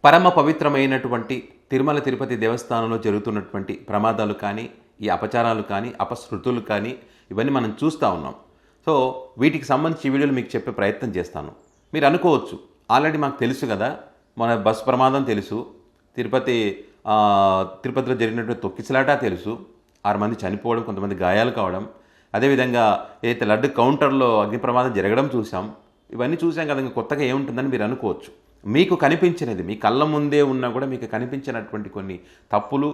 పరమ పవిత్రమైనటువంటి తిరుమల తిరుపతి దేవస్థానంలో జరుగుతున్నటువంటి ప్రమాదాలు కానీ, ఈ అపచారాలు కానీ, అపశృతులు కానీ ఇవన్నీ మనం చూస్తూ ఉన్నాం. సో వీటికి సంబంధించి ఈ వీడియోలు మీకు చెప్పే ప్రయత్నం చేస్తాను. మీరు అనుకోవచ్చు, ఆల్రెడీ మాకు తెలుసు కదా, మన బస్సు ప్రమాదం తెలుసు, తిరుపతిలో జరిగినటువంటి తొక్కిసలాట తెలుసు, 6 మంది చనిపోవడం, కొంతమంది గాయాలు కావడం, అదేవిధంగా ఏదైతే లడ్డు కౌంటర్లో అగ్ని ప్రమాదం జరగడం చూసాం. ఇవన్నీ చూసాం కదా, ఇంకా కొత్తగా ఏముంటుందని మీరు అనుకోవచ్చు. మీకు కనిపించినది, మీ కళ్ళ ముందే ఉన్నా కూడా మీకు కనిపించినటువంటి కొన్ని తప్పులు,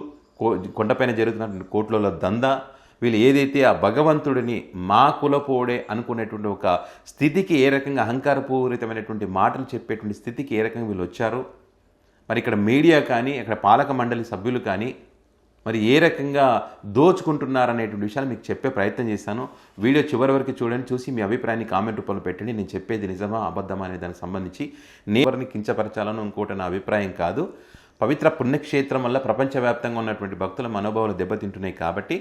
కొండపైన జరుగుతున్నటువంటి కోట్లలో దందా, వీళ్ళు ఏదైతే ఆ భగవంతుడిని మా కులపోడే అనుకునేటువంటి ఒక స్థితికి ఏ రకంగా అహంకారపూరితమైనటువంటి మాటలు చెప్పేటువంటి స్థితికి ఏ రకంగా వీళ్ళు వచ్చారు, మరి ఇక్కడ మీడియా కానీ, ఇక్కడ పాలక మండలి సభ్యులు కానీ మరి ఏ రకంగా దోచుకుంటున్నారనేటువంటి విషయాలు మీకు చెప్పే ప్రయత్నం చేశాను. వీడియో చివరి వరకు చూడండి, చూసి మీ అభిప్రాయాన్ని కామెంట్ రూపంలో పెట్టండి. నేను చెప్పేది నిజమా అబద్ధమా అనే దానికి సంబంధించి నేను ఎవరిని కించపరచాలను ఇంకోటి నా అభిప్రాయం కాదు. పవిత్ర పుణ్యక్షేత్రం వల్ల ప్రపంచవ్యాప్తంగా ఉన్నటువంటి భక్తుల మనోభావాలు దెబ్బతింటున్నాయి కాబట్టి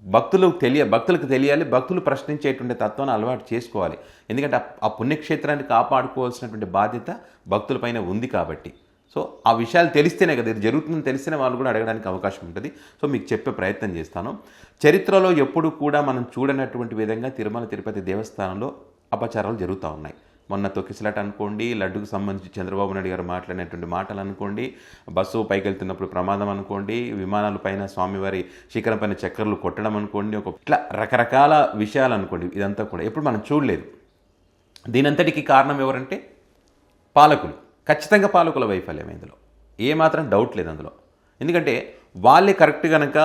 భక్తులకు తెలియాలి, భక్తులు ప్రశ్నించేటువంటి తత్వాన్ని అలవాటు చేసుకోవాలి. ఎందుకంటే ఆ పుణ్యక్షేత్రాన్ని కాపాడుకోవాల్సినటువంటి బాధ్యత భక్తులపైన ఉంది కాబట్టి. సో ఆ విషయాలు తెలిస్తేనే కదా, ఇది జరుగుతుందని తెలిస్తేనే వాళ్ళు కూడా అడగడానికి అవకాశం ఉంటుంది. సో మీకు చెప్పే ప్రయత్నం చేస్తాను. చరిత్రలో ఎప్పుడు కూడా మనం చూడనటువంటి విధంగా తిరుమల తిరుపతి దేవస్థానంలో అపచారాలు జరుగుతూ ఉన్నాయి. మొన్న తొక్కిసలాట అనుకోండి, లడ్డుకు సంబంధించి చంద్రబాబు నాయుడు గారు మాట్లాడినటువంటి మాటలు అనుకోండి, బస్సు పైకి వెళ్తున్నప్పుడు ప్రమాదం అనుకోండి, విమానాల పైన స్వామివారి శిఖరం పైన చక్కర్లు కొట్టడం అనుకోండి, ఇట్లా రకరకాల విషయాలు అనుకోండి. ఇదంతా కూడా ఎప్పుడు మనం చూడలేదు. దీనంతటికీ కారణం ఎవరంటే పాలకులు. ఖచ్చితంగా పాలకుల వైఫల్యం ఇందులో ఏమాత్రం డౌట్ లేదు అందులో. ఎందుకంటే వాళ్ళే కరెక్ట్ కనుక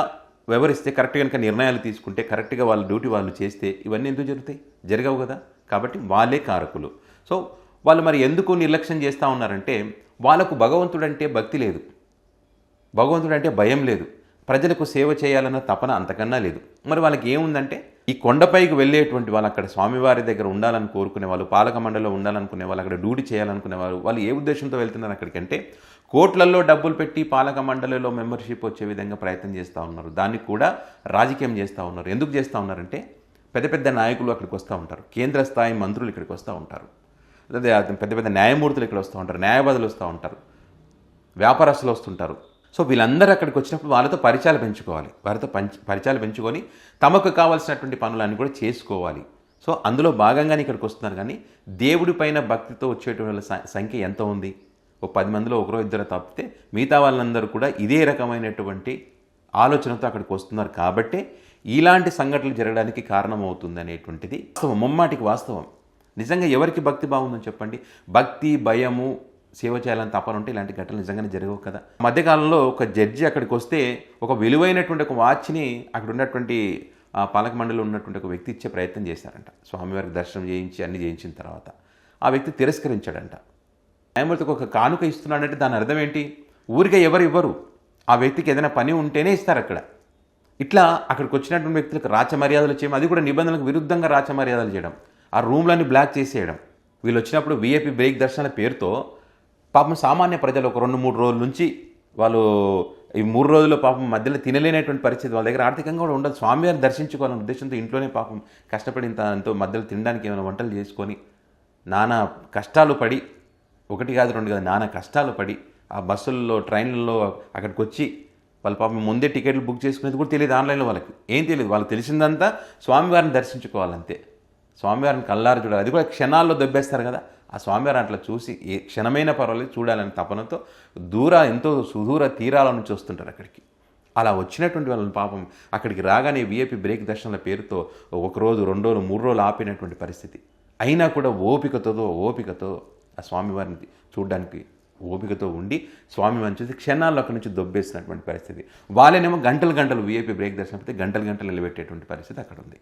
వ్యవహరిస్తే, కరెక్ట్ కనుక నిర్ణయాలు తీసుకుంటే, కరెక్ట్గా వాళ్ళ డ్యూటీ వాళ్ళు చేస్తే ఇవన్నీ ఎందుకు జరుగుతాయి? జరగవు కదా. కాబట్టి వాళ్ళే కారకులు. సో వాళ్ళు మరి ఎందుకు నిర్లక్ష్యం చేస్తూ ఉన్నారంటే, వాళ్ళకు భగవంతుడంటే భక్తి లేదు, భగవంతుడంటే భయం లేదు, ప్రజలకు సేవ చేయాలన్న తపన అంతకన్నా లేదు. మరి వాళ్ళకి ఏముందంటే, ఈ కొండపైకి వెళ్ళేటువంటి వాళ్ళు, అక్కడ స్వామివారి దగ్గర ఉండాలని కోరుకునే వాళ్ళు, పాలక మండలిలో ఉండాలనుకునే వాళ్ళు, అక్కడ డ్యూటీ చేయాలనుకునేవారు, వాళ్ళు ఏ ఉద్దేశంతో వెళ్తున్నారు అక్కడికంటే కోట్లల్లో డబ్బులు పెట్టి పాలక మండలిలో మెంబర్షిప్ వచ్చే విధంగా ప్రయత్నం చేస్తూ ఉన్నారు. దాన్ని కూడా రాజకీయం చేస్తూ ఉన్నారు. ఎందుకు చేస్తూ ఉన్నారంటే, పెద్ద పెద్ద నాయకులు అక్కడికి వస్తూ ఉంటారు, కేంద్ర స్థాయి మంత్రులు ఇక్కడికి వస్తూ ఉంటారు, అదే పెద్ద పెద్ద న్యాయమూర్తులు ఇక్కడ వస్తూ ఉంటారు, న్యాయవాదులు వస్తూ ఉంటారు, వ్యాపారస్తులు వస్తుంటారు. సో వీళ్ళందరూ అక్కడికి వచ్చినప్పుడు వాళ్ళతో పరిచయాలు పెంచుకోవాలి, వారితో పరిచయాలు పెంచుకొని తమకు కావాల్సినటువంటి పనులన్నీ కూడా చేసుకోవాలి. సో అందులో భాగంగానే ఇక్కడికి వస్తున్నారు. కానీ దేవుడి పైన భక్తితో వచ్చేటువంటి సంఖ్య ఎంత ఉంది? ఓ 10 మందిలో ఒకరో ఇద్దరు తప్పితే మిగతా వాళ్ళందరూ కూడా ఇదే రకమైనటువంటి ఆలోచనతో అక్కడికి వస్తున్నారు. కాబట్టే ఇలాంటి సంఘటనలు జరగడానికి కారణమవుతుంది అనేటువంటిది ముమ్మాటికి వాస్తవం. నిజంగా ఎవరికి భక్తి బాగుందని చెప్పండి? భక్తి, భయము, సేవ చేయాలని తపన ఉంటే ఇలాంటి ఘటనలు నిజంగానే జరగవు కదా. మధ్యకాలంలో ఒక జడ్జి అక్కడికి వస్తే ఒక విలువైనటువంటి ఒక వాచ్ని అక్కడ ఉన్నటువంటి పాలక మండలిలో ఉన్నటువంటి ఒక వ్యక్తి ఇచ్చే ప్రయత్నం చేశారంట. స్వామివారికి దర్శనం చేయించి అన్ని చేయించిన తర్వాత ఆ వ్యక్తి తిరస్కరించాడంట. న్యాయమూర్తికి ఒక కానుక ఇస్తున్నాడంటే దాని అర్థం ఏంటి? ఊరికే ఎవరు ఇవ్వరు, ఆ వ్యక్తికి ఏదైనా పని ఉంటేనే ఇస్తారు అక్కడ. ఇట్లా అక్కడికి వచ్చినటువంటి వ్యక్తులకు రాచమర్యాదలు చేయడం, అది కూడా నిబంధనలకు విరుద్ధంగా రాచమర్యాదలు చేయడం, ఆ రూమ్లన్నీ బ్లాక్ చేసేయడం. వీళ్ళు వచ్చినప్పుడు వీఐపీ బ్రేక్ దర్శనాల పేరుతో పాపం సామాన్య ప్రజలు ఒక 2-3 రోజుల నుంచి వాళ్ళు ఈ 3 రోజుల్లో పాపం మధ్యలో తినలేనటువంటి పరిస్థితి, వాళ్ళ దగ్గర ఆర్థికంగా కూడా ఉండదు. స్వామివారిని దర్శించుకోవాలనే ఉద్దేశంతో ఇంట్లోనే పాపం కష్టపడి ఎంతో మధ్యలో తినడానికి ఏమైనా వంటలు చేసుకొని నానా కష్టాలు పడి, 1 కాదు 2 కాదు, నానా కష్టాలు పడి ఆ బస్సుల్లో, ట్రైన్లలో అక్కడికి వచ్చి వాళ్ళ పాపం ముందే టికెట్లు బుక్ చేసుకునేది కూడా తెలియదు. ఆన్లైన్లో వాళ్ళకి ఏం తెలియదు. వాళ్ళకి తెలిసిందంతా స్వామివారిని దర్శించుకోవాలంతే, స్వామివారిని కళ్ళారు చూడాలి. అది కూడా క్షణాల్లో దొబ్బేస్తారు కదా. ఆ స్వామివారిని అట్లా చూసి ఏ క్షణమైనా పర్వాలేదు చూడాలని తపనతో ఎంతో సుదూర తీరాల నుంచి వస్తుంటారు అక్కడికి. అలా వచ్చినటువంటి వాళ్ళని పాపం అక్కడికి రాగానే వీఐపీ బ్రేక్ దర్శనాల పేరుతో 1 రోజు, 2 రోజులు, 3 రోజులు ఆపినటువంటి పరిస్థితి. అయినా కూడా ఓపికతో ఆ స్వామివారిని చూడడానికి ఓపికతో ఉండి స్వామివారిని చూసి క్షణాల్లో అక్కడి నుంచి దొబ్బేసినటువంటి పరిస్థితి. వాళ్ళేనేమో గంటలు వీఐపీ బ్రేక్ దర్శనం అయితే గంటలు నిలబెట్టేటువంటి పరిస్థితి అక్కడ ఉంది.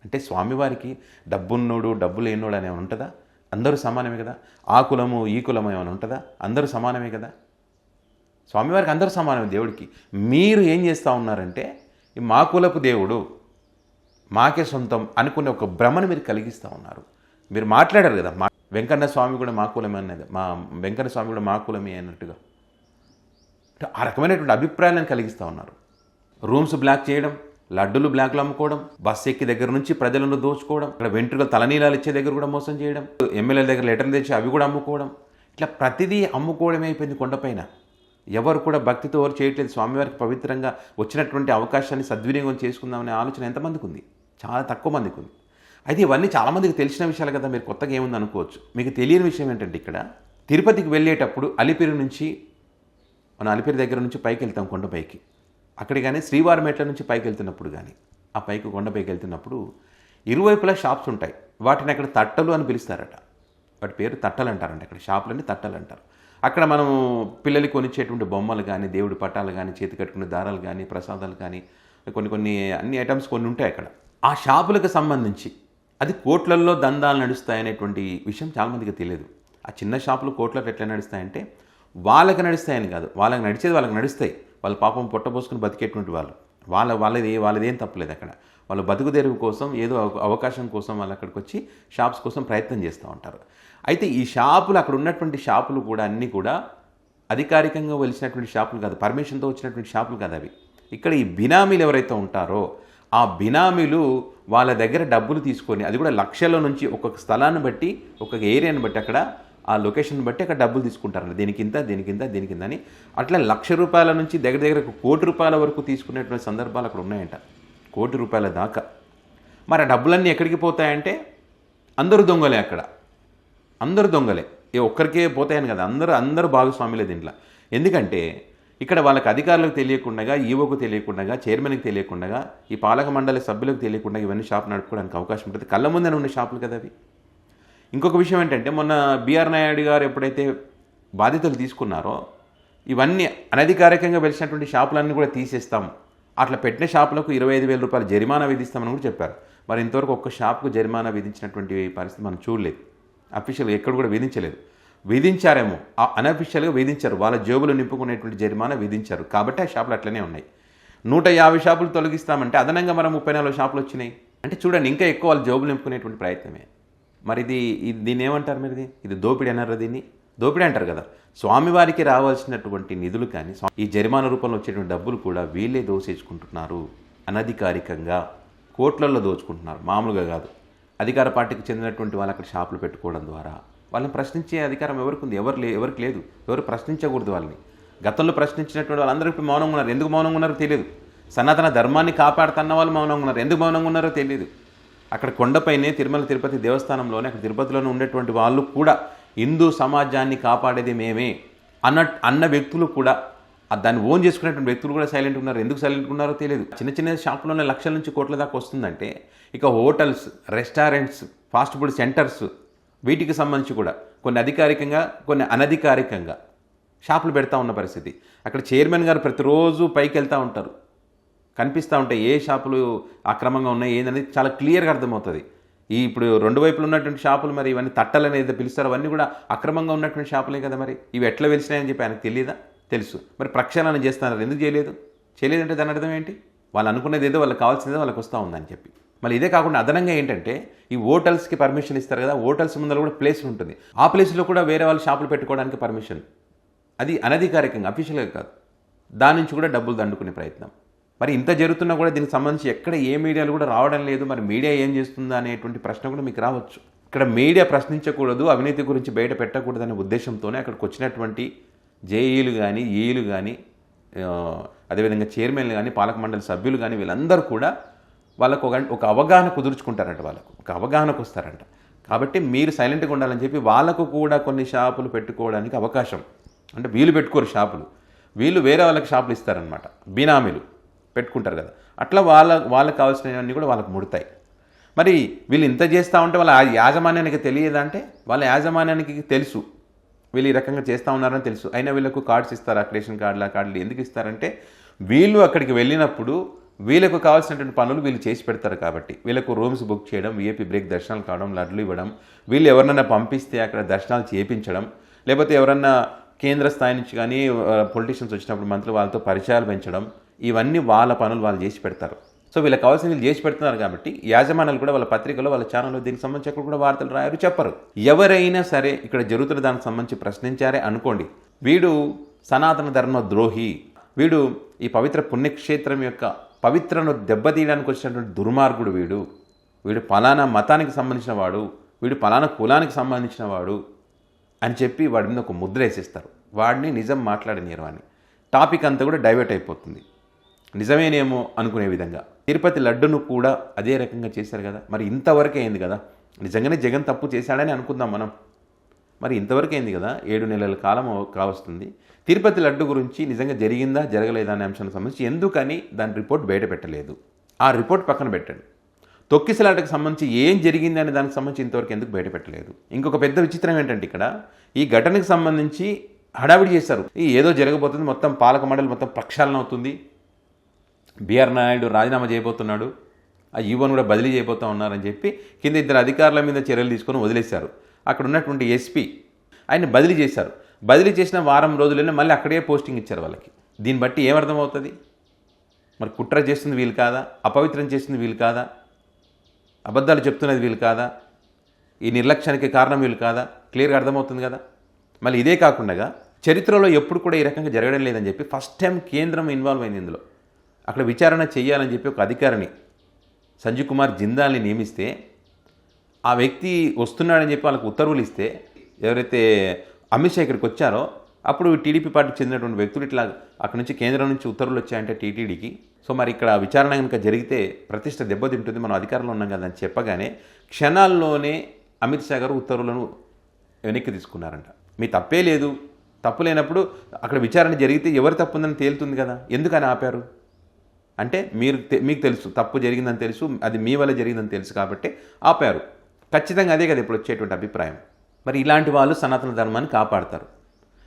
అంటే స్వామివారికి డబ్బున్నోడు, డబ్బు లేనోడు అనేవి ఉంటుందా? అందరూ సమానమే కదా. ఆ కులము, ఈ కులము ఏమైనా ఉంటుందా? అందరూ సమానమే కదా. స్వామివారికి అందరూ సమానమే దేవుడికి. మీరు ఏం చేస్తూ ఉన్నారంటే, మా కులపు దేవుడు మాకే సొంతం అనుకునే ఒక భ్రమను మీరు కలిగిస్తూ ఉన్నారు. మీరు మాట్లాడారు కదా, వెంకన్న స్వామి కూడా మా కులమే అన్నది, వెంకన్న స్వామి కూడా మా కులమే అన్నట్టుగా ఆ రకమైనటువంటి అభిప్రాయాలను కలిగిస్తూ ఉన్నారు. రూమ్స్ బ్లాక్ చేయడం, లడ్డులు బ్లాక్లు అమ్ముకోవడం, బస్సు ఎక్కి దగ్గర నుంచి ప్రజలను దోచుకోవడం, ఇక్కడ వెంట్రుకలు తలనీలాలు ఇచ్చే దగ్గర కూడా మోసం చేయడం, ఎమ్మెల్యేల దగ్గర లెటర్లు తెచ్చి అవి కూడా అమ్ముకోవడం, ఇట్లా ప్రతిదీ అమ్ముకోవడమే అయిపోయింది కొండపైన. ఎవరు కూడా భక్తితో ఎవరు చేయట్లేదు. స్వామివారికి పవిత్రంగా వచ్చినటువంటి అవకాశాన్ని సద్వినియోగం చేసుకుందామనే ఆలోచన ఎంతమందికి ఉంది? చాలా తక్కువ మందికి ఉంది. అయితే ఇవన్నీ చాలామందికి తెలిసిన విషయాలు కదా, మీరు కొత్తగా ఏముంది అనుకోవచ్చు. మీకు తెలియని విషయం ఏంటంటే, ఇక్కడ తిరుపతికి వెళ్ళేటప్పుడు అలిపిరి నుంచి, మనం అలిపిరి దగ్గర నుంచి పైకి వెళ్తాం కొండపైకి. అక్కడ కానీ శ్రీవారి మెట్ల నుంచి పైకి వెళ్తున్నప్పుడు కానీ, ఆ పైకి కొండపైకి వెళ్తున్నప్పుడు ఇరువైపులా షాప్స్ ఉంటాయి. వాటిని అక్కడ తట్టలు అని పిలుస్తారట. వాటి పేరు తట్టలు అంటారంట. అక్కడ షాపులన్నీ తట్టలు అంటారు. అక్కడ మనం పిల్లలకి కొనిచ్చేటువంటి బొమ్మలు కానీ, దేవుడి పటాలు కానీ, చేతి కట్టుకునే దారాలు కానీ, ప్రసాదాలు కానీ, కొన్ని అన్ని ఐటమ్స్ కొన్ని ఉంటాయి అక్కడ. ఆ షాపులకు సంబంధించి అది కోట్లల్లో దందాలు నడుస్తాయనేటువంటి విషయం చాలామందికి తెలియదు. ఆ చిన్న షాపులు కోట్లకు ఎట్లా నడుస్తాయంటే, వాళ్ళకి నడుస్తాయని కాదు, వాళ్ళకి నడిచేది వాళ్ళకి నడుస్తాయి. వాళ్ళు పాపం పొట్టబోసుకుని బతికేటువంటి వాళ్ళు. వాళ్ళదేం తప్పలేదు అక్కడ. వాళ్ళు బతుకు తెరువు కోసం, ఏదో అవకాశం కోసం వాళ్ళు అక్కడికి వచ్చి షాప్స్ కోసం ప్రయత్నం చేస్తూ ఉంటారు. అయితే ఈ షాపులు, అక్కడ ఉన్నటువంటి షాపులు కూడా అన్నీ కూడా అధికారికంగా వెలిసినటువంటి షాపులు కాదు, పర్మిషన్తో వచ్చినటువంటి షాపులు కాదు అవి. ఇక్కడ ఈ బినామీలు ఎవరైతే ఉంటారో, ఆ బినామీలు వాళ్ళ దగ్గర డబ్బులు తీసుకొని, అది కూడా లక్షల నుంచి ఒక్కొక్క స్థలాన్ని బట్టి, ఒక్కొక్క ఏరియాని బట్టి, అక్కడ ఆ లొకేషన్ బట్టి అక్కడ డబ్బులు తీసుకుంటారు. దీనికింత అని అట్లా ₹1,00,000 నుంచి దగ్గర ₹1,00,00,000 వరకు తీసుకునేటువంటి సందర్భాలు అక్కడ ఉన్నాయంట. ₹1,00,00,000 దాకా. మరి ఆ డబ్బులన్నీ ఎక్కడికి పోతాయంటే, అందరూ దొంగలే అక్కడ. అందరూ దొంగలే. ఒక్కరికే పోతాయని కదా, అందరూ భాగస్వాములే దీంట్లో. ఎందుకంటే ఇక్కడ వాళ్ళకి అధికారులకు తెలియకుండా, ఈవోకు తెలియకుండా, చైర్మన్కి తెలియకుండా, ఈ పాలక మండలి సభ్యులకు తెలియకుండా ఇవన్నీ షాప్ నడుపుకోవడానికి అవకాశం ఉంటుంది. కళ్ళ ముందే ఉన్న షాపులు కదా అవి. ఇంకొక విషయం ఏంటంటే, మొన్న బిఆర్ నాయుడు గారు ఎప్పుడైతే బాధ్యతలు తీసుకున్నారో, ఇవన్నీ అనధికారికంగా వెలిసినటువంటి షాపులన్నీ కూడా తీసేస్తాం, అట్లా పెట్టిన షాపులకు ₹25,000 జరిమానా విధిస్తామని కూడా చెప్పారు. మరి ఇంతవరకు ఒక్క షాప్కు జరిమానా విధించినటువంటి పరిస్థితి మనం చూడలేదు. అఫీషియల్గా ఎక్కడ కూడా విధించలేదు. విధించారేమో, అనఫీషియల్గా విధించారు. వాళ్ళ జేబులు నింపుకునేటువంటి జరిమానా విధించారు. కాబట్టి ఆ షాపులు అట్లనే ఉన్నాయి. 150 షాపులు తొలగిస్తామంటే అదనంగా మనం 34 షాపులు వచ్చినాయి. అంటే చూడండి, ఇంకా ఎక్కువ వాళ్ళ జేబులు నింపుకునేటువంటి ప్రయత్నమే. మరి దీన్ని ఏమంటారు? మరి ఇది దోపిడీ అన్నారా? దీన్ని దోపిడీ అంటారు కదా. స్వామివారికి రావాల్సినటువంటి నిధులు కానీ, ఈ జరిమానా రూపంలో వచ్చేటువంటి డబ్బులు కూడా వీళ్ళే దోసేసుకుంటున్నారు. అనధికారికంగా కోట్లల్లో దోచుకుంటున్నారు, మామూలుగా కాదు. అధికార పార్టీకి చెందినటువంటి వాళ్ళు అక్కడ షాపులు పెట్టుకోవడం ద్వారా వాళ్ళని ప్రశ్నించే అధికారం ఎవరికి ఉంది? ఎవరికి లేదు. ఎవరు ప్రశ్నించకూడదు వాళ్ళని. గతంలో ప్రశ్నించినటువంటి వాళ్ళందరూ ఇప్పుడు మౌనంగా ఉన్నారు. ఎందుకు మౌనంగా ఉన్నారో తెలియదు. సనాతన ధర్మాన్ని కాపాడుతున్న వాళ్ళు మౌనంగా ఉన్నారు. ఎందుకు మౌనంగా ఉన్నారో తెలియదు. అక్కడ కొండపైనే తిరుమల తిరుపతి దేవస్థానంలోనే, అక్కడ తిరుపతిలోనే ఉండేటువంటి వాళ్ళు కూడా హిందూ సమాజాన్ని కాపాడేది మేమే అన్న వ్యక్తులు కూడా, దాన్ని ఓన్ చేసుకునేటువంటి వ్యక్తులు కూడా సైలెంట్ ఉన్నారు. ఎందుకు సైలెంట్ ఉన్నారో తెలియదు. చిన్న షాపులోనే లక్షల నుంచి కోట్ల దాకా వస్తుందంటే, ఇక hotels, restaurants, fast food centres, వీటికి సంబంధించి కూడా కొన్ని అధికారికంగా, కొన్ని అనధికారికంగా షాపులు పెడతా ఉన్న పరిస్థితి. అక్కడ చైర్మన్ గారు ప్రతిరోజు పైకి వెళ్తూ ఉంటారు. కనిపిస్తూ ఉంటాయి ఏ షాపులు అక్రమంగా ఉన్నాయి ఏందనేది చాలా క్లియర్గా అర్థమవుతుంది. ఇప్పుడు రెండు వైపులు ఉన్నటువంటి షాపులు, మరి ఇవన్నీ తట్టలు అనేది పిలుస్తారు, అవన్నీ కూడా అక్రమంగా ఉన్నటువంటి షాపులే కదా. మరి ఇవి ఎట్లా వెలిసినాయని చెప్పి ఆయనకు తెలియదా? తెలుసు. మరి ప్రక్షాళన చేస్తున్నారు. ఎందుకు చేయలేదంటే దాని అర్థం ఏంటి? వాళ్ళు అనుకునేది ఏదో, వాళ్ళకి కావాల్సిందేదో వాళ్ళకి వస్తూ ఉందని చెప్పి. మళ్ళీ ఇదే కాకుండా అదనంగా ఏంటంటే, ఈ హోటల్స్కి పర్మిషన్ ఇస్తారు కదా, హోటల్స్ ముందర కూడా ప్లేస్ ఉంటుంది. ఆ ప్లేస్లో కూడా వేరే వాళ్ళు షాపులు పెట్టుకోవడానికి పర్మిషన్. అది అనధికారికంగా, అఫీషియల్గా కాదు. దాని నుంచి కూడా డబ్బులు దండుకునే ప్రయత్నం. మరి ఇంత జరుగుతున్నా కూడా దీనికి సంబంధించి ఎక్కడ ఏ మీడియాలు కూడా రావడం లేదు. మరి మీడియా ఏం చేస్తుందా అనేటువంటి ప్రశ్న కూడా మీకు రావచ్చు. ఇక్కడ మీడియా ప్రశ్నించకూడదు, అవినీతి గురించి బయట పెట్టకూడదు అనే ఉద్దేశంతోనే అక్కడికి వచ్చినటువంటి జేఈలు కానీ, ఈలు కానీ, అదేవిధంగా చైర్మన్లు కానీ, పాలక మండలి సభ్యులు కానీ, వీళ్ళందరూ కూడా వాళ్ళకు ఒక అవగాహన కుదుర్చుకుంటారంట. వాళ్ళకు ఒక అవగాహనకు వస్తారంట. కాబట్టి మీరు సైలెంట్గా ఉండాలని చెప్పి వాళ్ళకు కూడా కొన్ని షాపులు పెట్టుకోవడానికి అవకాశం, అంటే వీళ్ళు పెట్టుకోరు షాపులు, వీళ్ళు వేరే వాళ్ళకి షాపులు ఇస్తారనమాట. బినామీలు పెట్టుకుంటారు కదా, అట్లా వాళ్ళకి కావాల్సినవన్నీ కూడా వాళ్ళకు ముడతాయి. మరి వీళ్ళు ఇంత చేస్తూ ఉంటే వాళ్ళ యాజమాన్యానికి తెలియదంటే, వాళ్ళ యాజమాన్యానికి తెలుసు వీళ్ళు ఈ రకంగా చేస్తూ ఉన్నారని తెలుసు. అయినా వీళ్ళకు కార్డ్స్ ఇస్తారు, అక్రిడేషన్ కార్డులు ఎందుకు ఇస్తారంటే, వీళ్ళు అక్కడికి వెళ్ళినప్పుడు వీళ్ళకు కావాల్సినటువంటి పనులు వీళ్ళు చేసి పెడతారు కాబట్టి. వీళ్ళకు రూమ్స్ బుక్ చేయడం, విఐపి బ్రేక్ దర్శనాలు కావడం, లడ్లు ఇవ్వడం, వీళ్ళు ఎవరినైనా పంపిస్తే అక్కడ దర్శనాలు చేయించడం, లేకపోతే ఎవరన్నా కేంద్ర స్థాయి నుంచి కానీ పొలిటీషియన్స్ వచ్చినప్పుడు మంత్రులు వాళ్ళతో పరిచయాలు పెంచడం, ఇవన్నీ వాళ్ళ పనులు వాళ్ళు చేసి పెడతారు. సో వీళ్ళకి కావాల్సిన వీళ్ళు చేసి పెడుతున్నారు కాబట్టి యాజమాన్యాలు కూడా వాళ్ళ పత్రికలో, వాళ్ళ ఛానల్లో దీనికి సంబంధించి ఎక్కడ కూడా వార్తలు రాయరు, చెప్పరు. ఎవరైనా సరే ఇక్కడ జరుగుతున్న దానికి సంబంధించి ప్రశ్నించారే అనుకోండి, వీడు సనాతన ధర్మ ద్రోహి, వీడు ఈ పవిత్ర పుణ్యక్షేత్రం యొక్క పవిత్రను దెబ్బతీయడానికి వచ్చినటువంటి దుర్మార్గుడు, వీడు పలానా మతానికి సంబంధించిన వాడు, వీడు పలానా కులానికి సంబంధించిన వాడు అని చెప్పి వాడి మీద ఒక ముద్ర వేసేస్తారు. వాడిని నిజం మాట్లాడనియరు అని. టాపిక్ అంతా కూడా డైవర్ట్ అయిపోతుంది, నిజమేనేమో అనుకునే విధంగా. తిరుపతి లడ్డును కూడా అదే రకంగా చేశారు కదా. మరి ఇంతవరకే అయింది కదా, నిజంగానే జగన్ తప్పు చేశాడని అనుకుందాం మనం. మరి ఇంతవరకు అయింది కదా, 7 నెలల కాలం కావస్తుంది. తిరుపతి లడ్డు గురించి నిజంగా జరిగిందా జరగలేదా అనే అంశానికి సంబంధించి ఎందుకని దాని రిపోర్ట్ బయట పెట్టలేదు? ఆ రిపోర్ట్ పక్కన పెట్టండి. తొక్కిసలాటకు సంబంధించి ఏం జరిగింది అనే దానికి సంబంధించి ఇంతవరకు ఎందుకు బయట పెట్టలేదు? ఇంకొక పెద్ద విచిత్రం ఏంటంటే, ఇక్కడ ఈ ఘటనకు సంబంధించి హడావిడి చేశారు. ఏదో జరగబోతుంది, మొత్తం పాలక మండలి మొత్తం ప్రక్షాళన అవుతుంది, బిఆర్ నాయుడు రాజీనామా చేయబోతున్నాడు, ఆ ఈవోను కూడా బదిలీ చేయబోతూ ఉన్నారని చెప్పి కింద 2 అధికారుల మీద చర్యలు తీసుకొని వదిలేశారు. అక్కడ ఉన్నటువంటి ఎస్పీ ఆయన బదిలీ చేశారు. బదిలీ చేసిన వారం రోజుల్లోనే మళ్ళీ అక్కడే పోస్టింగ్ ఇచ్చారు వాళ్ళకి. దీన్ని బట్టి ఏమర్థమవుతుంది? మరి కుట్ర చేస్తుంది వీళ్ళు కాదా? అపవిత్రం చేస్తుంది వీళ్ళు కాదా? అబద్ధాలు చెప్తున్నది వీళ్ళు కాదా? ఈ నిర్లక్ష్యానికి కారణం వీళ్ళు కాదా? క్లియర్గా అర్థమవుతుంది కదా. మళ్ళీ ఇదే కాకుండా చరిత్రలో ఎప్పుడు కూడా ఈ రకంగా జరగడం లేదని చెప్పి ఫస్ట్ టైం కేంద్రం ఇన్వాల్వ్ అయింది ఇందులో. అక్కడ విచారణ చేయాలని చెప్పి ఒక అధికారిని సంజీవ్ కుమార్ జిందాల్ని నియమిస్తే, ఆ వ్యక్తి వస్తున్నాడని చెప్పి వాళ్ళకి ఉత్తర్వులు ఇస్తే, ఎవరైతే అమిత్ షా ఇక్కడికి వచ్చారో అప్పుడు టీడీపీ పార్టీకి చెందినటువంటి వ్యక్తులు ఇట్లా అక్కడ నుంచి కేంద్రం నుంచి ఉత్తర్వులు వచ్చాయంటే టీటీడీకి, సో మరి ఇక్కడ విచారణ కనుక జరిగితే ప్రతిష్ట దెబ్బతింటుంది, మనం అధికారంలో ఉన్నాం కదా అని చెప్పగానే క్షణాల్లోనే అమిత్ షా గారు ఉత్తర్వులను వెనక్కి తీసుకున్నారంట. మీ తప్పే లేదు, తప్పు లేనప్పుడు అక్కడ విచారణ జరిగితే ఎవరు తప్పు ఉందని తేలుతుంది కదా, ఎందుకని ఆపారు? అంటే మీకు తెలుసు తప్పు జరిగిందని తెలుసు, అది మీ వల్ల జరిగిందని తెలుసు కాబట్టి ఆపారు. ఖచ్చితంగా అదే కదా ఇప్పుడు వచ్చేటువంటి అభిప్రాయం. మరి ఇలాంటి వాళ్ళు సనాతన ధర్మాన్ని కాపాడతారు,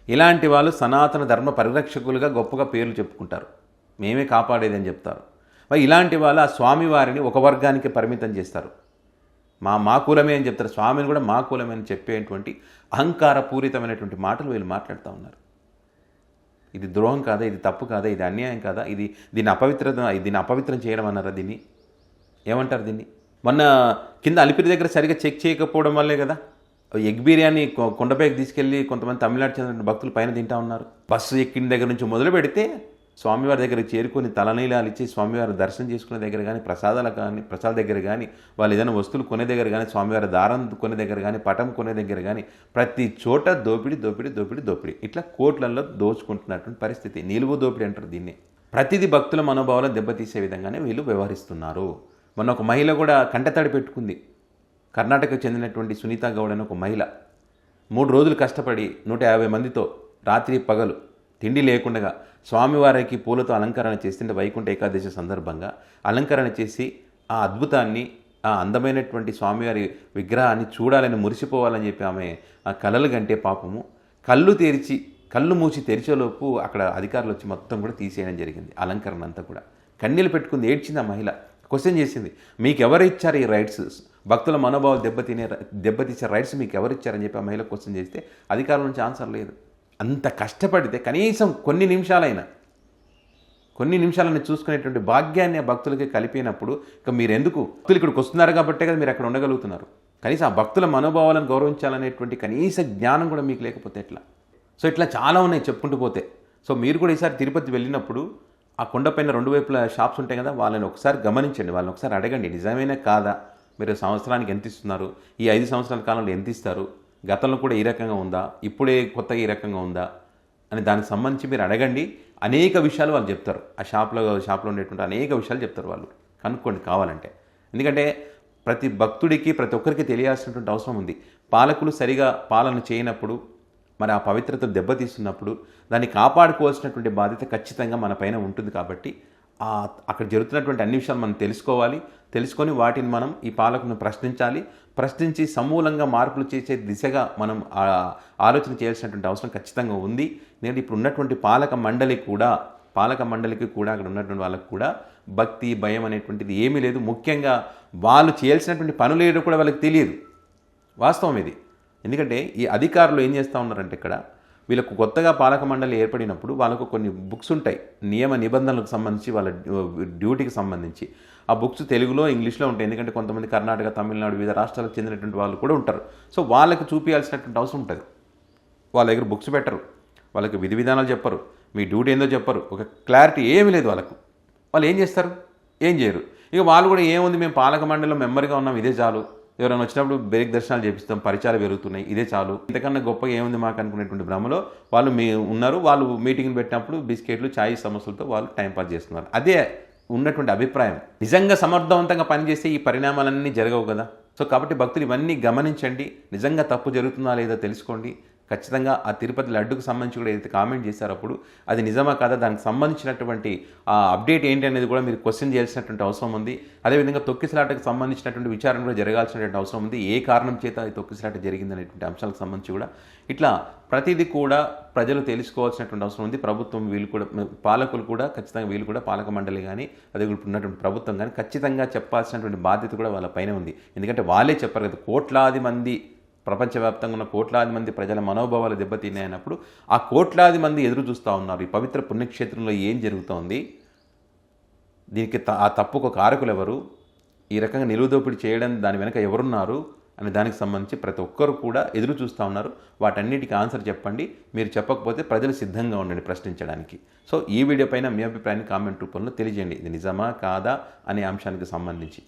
ఇలాంటి వాళ్ళు సనాతన ధర్మ పరిరక్షకులుగా గొప్పగా పేర్లు చెప్పుకుంటారు, మేమే కాపాడేదని చెప్తారు. మరి ఇలాంటి వాళ్ళు ఆ స్వామివారిని ఒక వర్గానికి పరిమితం చేస్తారు, మా కులమే అని చెప్తారు, స్వామిని కూడా మా కులమే అని చెప్పేటువంటి అహంకారపూరితమైనటువంటి మాటలు వీళ్ళు మాట్లాడుతూ ఉన్నారు. ఇది ద్రోహం కాదా? ఇది తప్పు కాదా? ఇది అన్యాయం కాదా? దీన్ని అపవిత్రం చేయడం అన్నారా? దీన్ని ఏమంటారు? దీన్ని మొన్న కింద అలిపిరి దగ్గర సరిగా చెక్ చేయకపోవడం వల్లే కదా ఎగ్ బిర్యానీ కొండపైకి తీసుకెళ్ళి కొంతమంది తమిళనాడు చెందిన భక్తులు పైన తింటా ఉన్నారు. బస్సు ఎక్కిన దగ్గర నుంచి మొదలు పెడితే స్వామివారి దగ్గరికి చేరుకొని తలనీలాలు ఇచ్చి స్వామివారి దర్శనం చేసుకునే దగ్గర కానీ, ప్రసాద దగ్గర కానీ, వాళ్ళు ఏదైనా వస్తువులు కొనే దగ్గర కానీ, స్వామివారి దారం కొనే దగ్గర కానీ, పటం కొనే దగ్గర కానీ, ప్రతి చోట దోపిడీ ఇట్లా కోట్లలో దోచుకుంటున్నటువంటి పరిస్థితి. నిలువు దోపిడీ అంటారు దీన్ని. ప్రతిదీ భక్తుల మనోభావాలను దెబ్బతీసే విధంగానే వీళ్ళు వ్యవహరిస్తున్నారు. మొన్న ఒక మహిళ కూడా కంటతడి పెట్టుకుంది. కర్ణాటకకు చెందినటువంటి సునీత గౌడ్ అని ఒక మహిళ 3 రోజులు కష్టపడి 150 మందితో రాత్రి పగలు తిండి లేకుండా స్వామివారికి పూలతో అలంకరణ చేస్తుంటే, వైకుంఠ ఏకాదశి సందర్భంగా అలంకరణ చేసి ఆ అద్భుతాన్ని, ఆ అందమైనటువంటి స్వామివారి విగ్రహాన్ని చూడాలని మురిసిపోవాలని చెప్పి ఆమె ఆ కలలు గంటే పాపము కళ్ళు మూసి తెరిచేలోపు అక్కడ అధికారులు వచ్చి మొత్తం కూడా తీసేయడం జరిగింది. అలంకరణ అంతా కూడా కన్నీళ్ళు పెట్టుకుంది, ఏడ్చింది ఆ మహిళ. క్వశ్చన్ చేసింది, మీకు ఎవరు ఇచ్చారు ఈ రైట్స్? భక్తుల మనోభావాలు దెబ్బతీసే రైట్స్ మీకు ఎవరు ఇచ్చారని చెప్పి ఆ మహిళ క్వశ్చన్ చేస్తే అధికారుల నుంచి ఆన్సర్ లేదు. అంత కష్టపడితే కనీసం కొన్ని నిమిషాలైనా చూసుకునేటువంటి భాగ్యాన్ని ఆ భక్తులకి కలిపినప్పుడు ఇక మీరు ఎందుకు? భక్తులు ఇక్కడికి వస్తున్నారు కాబట్టే కదా మీరు అక్కడ ఉండగలుగుతున్నారు. కనీసం ఆ భక్తుల మనోభావాలను గౌరవించాలనేటువంటి కనీస జ్ఞానం కూడా మీకు లేకపోతే ఎట్లా? సో ఇట్లా చాలా ఉన్నాయి చెప్పుకుంటూ పోతే. సో మీరు కూడా ఈసారి తిరుపతి వెళ్ళినప్పుడు ఆ కొండపైన 2 వైపుల షాప్స్ ఉంటాయి కదా, వాళ్ళని ఒకసారి గమనించండి, వాళ్ళని ఒకసారి అడగండి, నిజమేనా కాదా? మీరు సంవత్సరానికి ఎంత ఇస్తున్నారు? ఈ 5 సంవత్సరాల కాలంలో ఎంత ఇస్తారు? గతంలో కూడా ఈ రకంగా ఉందా? ఇప్పుడే కొత్తగా ఈ రకంగా ఉందా అని దానికి సంబంధించి మీరు అడగండి. అనేక విషయాలు వాళ్ళు చెప్తారు. ఆ షాప్లో ఉండేటువంటి అనేక విషయాలు చెప్తారు వాళ్ళు. కనుక్కోండి కావాలంటే. ఎందుకంటే ప్రతి భక్తుడికి, ప్రతి ఒక్కరికి తెలియాల్సినటువంటి అవసరం ఉంది. పాలకులు సరిగా పాలన చేయనప్పుడు, మరి ఆ పవిత్రతను దెబ్బతీస్తున్నప్పుడు దాన్ని కాపాడుకోవాల్సినటువంటి బాధ్యత ఖచ్చితంగా మన పైన ఉంటుంది. కాబట్టి అక్కడ జరుగుతున్నటువంటి అన్ని విషయాలు మనం తెలుసుకొని వాటిని మనం ఈ పాలకులను ప్రశ్నించి సమూలంగా మార్పులు చేసే దిశగా మనం ఆలోచన చేయాల్సినటువంటి అవసరం ఖచ్చితంగా ఉంది. నేను ఇప్పుడు ఉన్నటువంటి పాలక మండలికి కూడా అక్కడ ఉన్నటువంటి వాళ్ళకు కూడా భక్తి, భయం అనేటువంటిది ఏమీ లేదు. ముఖ్యంగా వాళ్ళు చేయాల్సినటువంటి పనులు ఏదో కూడా వాళ్ళకి తెలియదు. వాస్తవం ఇది. ఎందుకంటే ఈ అధికారులు ఏం చేస్తూ ఉన్నారంటే, ఇక్కడ వీళ్ళకు కొత్తగా పాలక మండలి ఏర్పడినప్పుడు వాళ్ళకు కొన్ని బుక్స్ ఉంటాయి, నియమ నిబంధనలకు సంబంధించి, వాళ్ళ డ్యూటీకి సంబంధించి. ఆ బుక్స్ తెలుగులో, ఇంగ్లీష్లో ఉంటాయి. ఎందుకంటే కొంతమంది కర్ణాటక, తమిళనాడు, వివిధ రాష్ట్రాలకు చెందినటువంటి వాళ్ళు కూడా ఉంటారు. సో వాళ్ళకి చూపించాల్సినటువంటి అవసరం ఉంటుంది. వాళ్ళ దగ్గర బుక్స్ పెట్టరు, వాళ్ళకి విధి విధానాలు చెప్పరు, మీ డ్యూటీ ఏందో చెప్పరు, ఒక క్లారిటీ ఏమీ లేదు వాళ్ళకు. వాళ్ళు ఏం చేస్తారు? ఏం చేయరు. ఇక వాళ్ళు కూడా ఏముంది, మేము పాలక మండలిలో మెంబర్గా ఉన్నాం, ఇదే చాలు, ఎవరైనా వచ్చినప్పుడు బ్రేక్ దర్శనాలు చేపిస్తాం, పరిచయాలు పెరుగుతున్నాయి, ఇదే చాలు, ఇంతకన్నా గొప్పగా ఏముంది మాకు అనుకునేటువంటి భ్రమలో వాళ్ళు ఉన్నారు. వాళ్ళు మీటింగ్లు పెట్టినప్పుడు బిస్కెట్లు, ఛాయ్ సమస్యలతో వాళ్ళు టైంపాస్ చేస్తున్నారు. అదే ఉన్నటువంటి అభిప్రాయం. నిజంగా సమర్థవంతంగా పనిచేస్తే ఈ పరిణామాలన్నీ జరగవు కదా. సో కాబట్టి భక్తులు ఇవన్నీ గమనించండి. నిజంగా తప్పు జరుగుతుందా లేదా తెలుసుకోండి. ఖచ్చితంగా ఆ తిరుపతి లడ్డుకు సంబంధించి కూడా ఏదైతే కామెంట్ చేశారో అప్పుడు అది నిజమా కాదా, దానికి సంబంధించినటువంటి ఆ అప్డేట్ ఏంటి అనేది కూడా మీరు క్వశ్చన్ చేయాల్సినటువంటి అవసరం ఉంది. అదేవిధంగా తొక్కిసలాటకు సంబంధించినటువంటి విచారణ కూడా జరగాల్సినటువంటి అవసరం ఉంది. ఏ కారణం చేత ఈ తొక్కిసలాట జరిగిందనేటువంటి అంశాలకు సంబంధించి కూడా ఇట్లా ప్రతిదీ కూడా ప్రజలు తెలుసుకోవాల్సినటువంటి అవసరం ఉంది. ప్రభుత్వం వీళ్ళు కూడా, పాలకులు కూడా ఖచ్చితంగా, వీళ్ళు కూడా పాలక మండలి కానీ అదే ఇప్పుడు ఉన్నటువంటి ప్రభుత్వం కానీ ఖచ్చితంగా చెప్పాల్సినటువంటి బాధ్యత కూడా వాళ్ళ పైన ఉంది. ఎందుకంటే వాళ్ళే చెప్పారు కదా, కోట్లాది మంది, ప్రపంచవ్యాప్తంగా ఉన్న కోట్లాది మంది ప్రజల మనోభావాలు దెబ్బతిన్నాయన్నప్పుడు ఆ కోట్లాది మంది ఎదురు చూస్తూ ఉన్నారు. ఈ పవిత్ర పుణ్యక్షేత్రంలో ఏం జరుగుతోంది, దీనికి ఆ తప్పుకు కారకులు ఎవరు, ఈ రకంగా నిలువుదోపిడి చేయడం దాని వెనక ఎవరున్నారు అనే దానికి సంబంధించి ప్రతి ఒక్కరు కూడా ఎదురు చూస్తూ ఉన్నారు. వాటన్నిటికీ ఆన్సర్ చెప్పండి. మీరు చెప్పకపోతే ప్రజలు సిద్ధంగా ఉండండి ప్రశ్నించడానికి. సో ఈ వీడియో పైన మీ అభిప్రాయాన్ని కామెంట్ రూపంలో తెలియజేయండి. ఇది నిజమా కాదా అనే అంశానికి సంబంధించి.